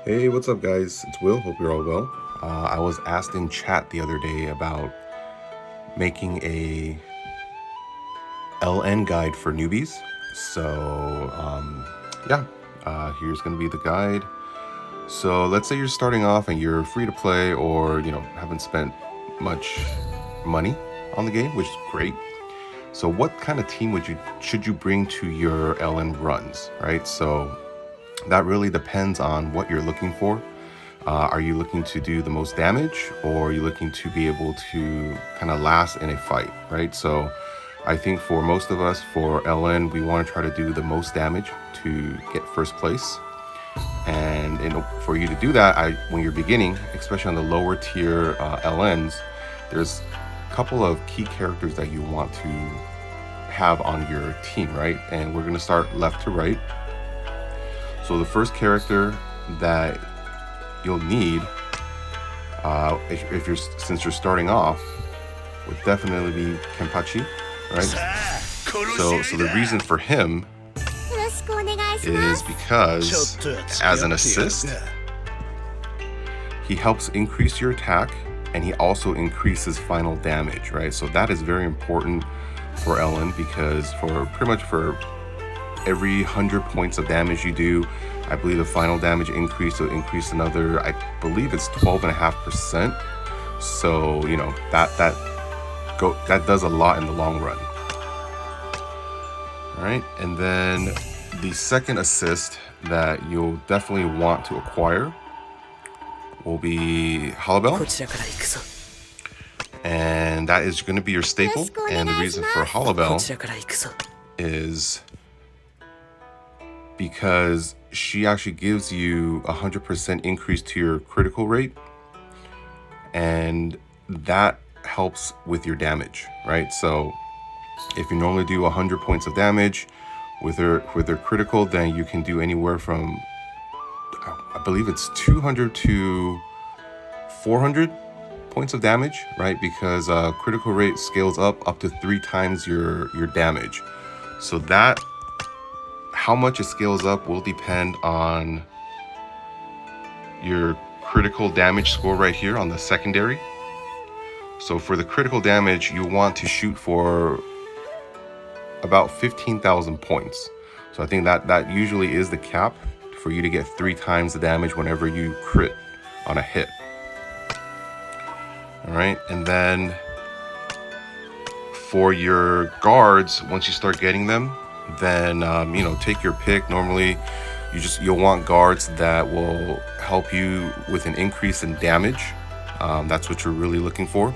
Hey, what's up, guys? It's Will. Hope you're all well. I was asked in chat the other day about making a LN guide for newbies. So, yeah, here's going to be the guide. So, let's say you're starting off and you're free to play, or haven't spent much money on the game, which is great. So, what kind of team should you bring to your LN runs, right? So, that really depends on what you're looking for. Are you looking to do the most damage, or are you looking to be able to kind of last in a fight, right? So I think for most of us, for LN, we want to try to do the most damage to get first place. And for you to do that, when you're beginning, especially on the lower tier LNs, there's a couple of key characters that you want to have on your team, right? And we're going to start left to right. So the first character that you'll need, since you're starting off, would definitely be Kenpachi, right? So the reason for him is because as an assist, he helps increase your attack, and he also increases final damage, right? So that is very important for Ellen, because for every 100 points of damage you do, I believe the final damage increase will increase another, I believe it's 12.5%. So, that does a lot in the long run. All right, and then the second assist that you'll definitely want to acquire will be Halabel. And that is going to be your staple. And the reason for Halabel is because she actually gives you 100% increase to your critical rate, and that helps with your damage, right? So if you normally do 100 points of damage with her critical, then you can do anywhere from, I believe it's 200 to 400 points of damage, right? Because critical rate scales up to 3 times your damage. So that, how much it scales up will depend on your critical damage score right here on the secondary. So for the critical damage, you want to shoot for about 15,000 points. So I think that usually is the cap for you to get 3 times the damage whenever you crit on a hit. All right, and then for your guards, once you start getting them, then take your pick. Normally you'll want guards that will help you with an increase in damage. That's what you're really looking for.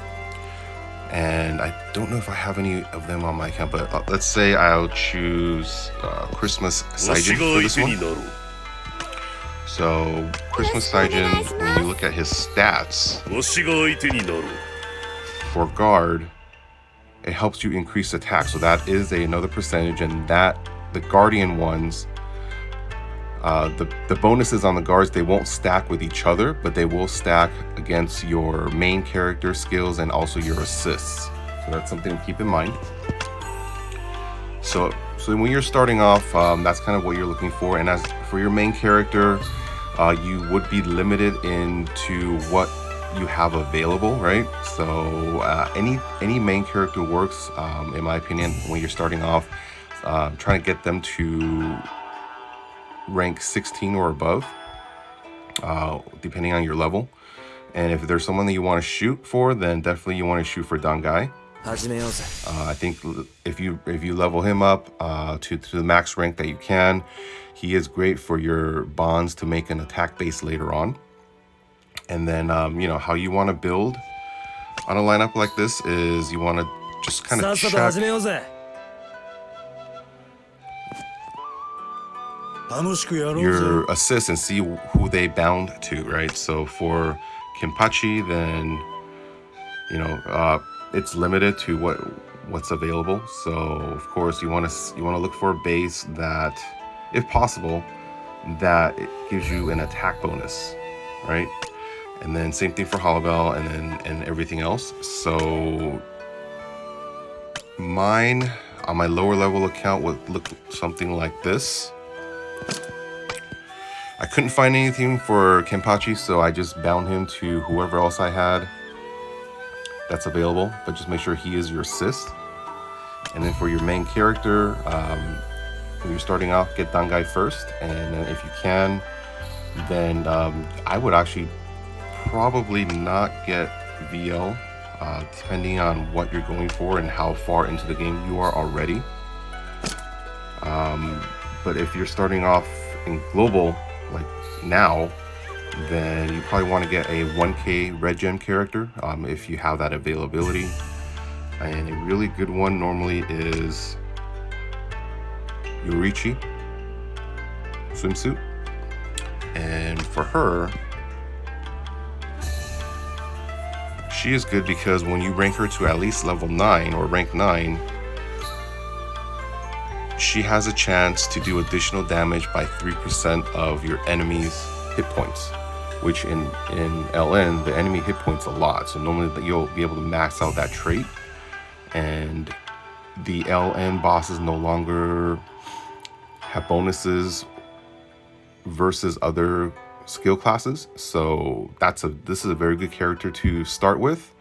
And I don't know if I have any of them on my account, but let's say I'll choose Christmas Saijin for this one. So Christmas Saijin, when you look at his stats for guard, it helps you increase attack. So that is another percentage, and that the guardian ones, the bonuses on the guards, they won't stack with each other, but they will stack against your main character skills and also your assists. So that's something to keep in mind. So when you're starting off, that's kind of what you're looking for. And as for your main character, you would be limited into what you have available, right? So any main character works, in my opinion, when you're starting off. Trying to get them to rank 16 or above, depending on your level. And if there's someone that you want to shoot for, then definitely you want to shoot for Dangai. I think if you level him up to the max rank that you can, he is great for your bonds to make an attack base later on. And then how you want to build on a lineup like this is you want to just kind of check your assists and see who they bound to, right? So for Kenpachi, then it's limited to what's available. So of course you want to look for a base that, if possible, that it gives you an attack bonus, right? And then same thing for Halabel and everything else. So mine on my lower level account would look something like this. I couldn't find anything for Kenpachi, so I just bound him to whoever else I had that's available, but just make sure he is your assist. And then for your main character, when you're starting off, get Dangai first, and then if you can, then I would actually probably not get VL, depending on what you're going for and how far into the game you are already. But if you're starting off in global, like now, then you probably want to get a 1K red gem character if you have that availability. And a really good one normally is Yorichi swimsuit. And for her, she is good because when you rank her to at least level 9 or rank 9, she has a chance to do additional damage by 3% of your enemy's hit points, which in LN, the enemy hit points a lot. So normally you'll be able to max out that trait, and the LN bosses no longer have bonuses versus other skill classes. So this is a very good character to start with.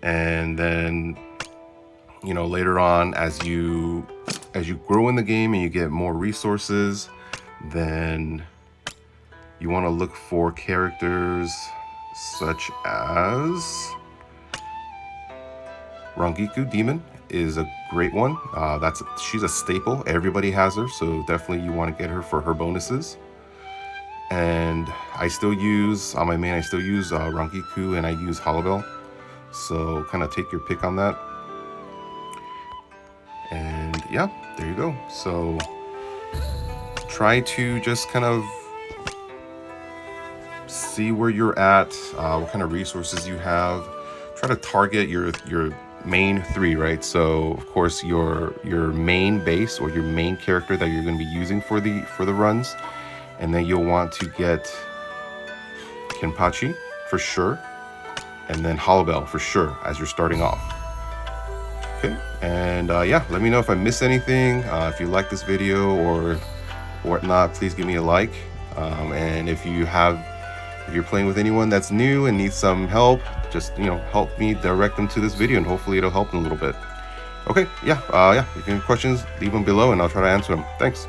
And then, you know, later on, as you grow in the game and you get more resources, then you want to look for characters such as Rangiku Demon is a great one. She's a staple. Everybody has her, so definitely you want to get her for her bonuses. And I still use, on my main, I still use Rangiku, and I use Holobell. So kind of take your pick on that. And yeah, there you go. So try to just kind of see where you're at, what kind of resources you have. Try to target your main 3, right? So of course your main base or your main character that you're going to be using for the runs, and then you'll want to get Kenpachi for sure, and then Holobell for sure as you're starting off. Okay, and yeah, let me know if I missed anything. If you like this video or whatnot, please give me a like. And if you're playing with anyone that's new and needs some help, just help me direct them to this video, and hopefully it'll help them a little bit. Okay, yeah, if you have any questions, leave them below and I'll try to answer them. Thanks.